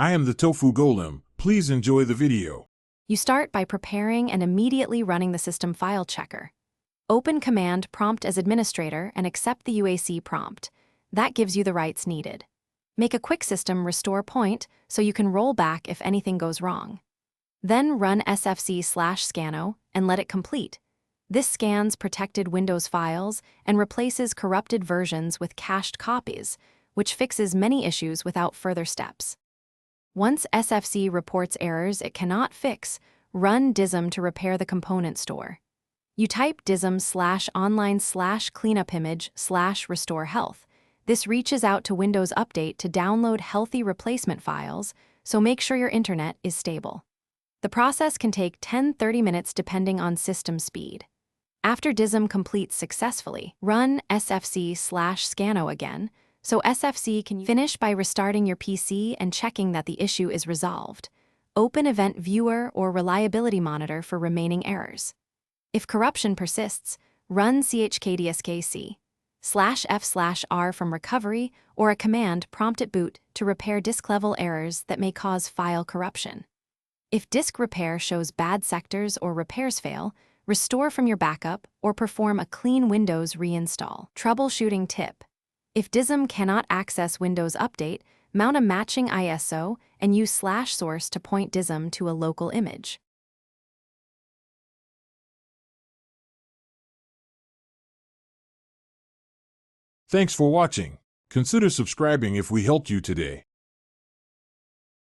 I am the Tofu Golem. Please enjoy the video. You start by preparing and immediately running the system file checker. Open Command Prompt as administrator and accept the UAC prompt. That gives you the rights needed. Make a quick system restore point so you can roll back if anything goes wrong. Then run sfc/scano and let it complete. This scans protected Windows files and replaces corrupted versions with cached copies, which fixes many issues without further steps. Once SFC reports errors it cannot fix, run dism to repair the component store. You type dism/online/cleanupimage/restore health. This reaches out to Windows Update to download healthy replacement files, so make sure your internet is stable. The process can take 10-30 minutes depending on system speed. After dism completes successfully, run sfc/scano again, so SFC can finish by restarting your PC and checking that the issue is resolved. Open Event Viewer or Reliability Monitor for remaining errors. If corruption persists, run chkdskc/f/r from recovery or a command prompt at boot to repair disk level errors that may cause file corruption. If disk repair shows bad sectors or repairs fail, restore from your backup or perform a clean Windows reinstall. Troubleshooting tip: if dism cannot access Windows Update, mount a matching ISO and use /source to point dism to a local image. Thanks for watching. Consider subscribing if we helped you today.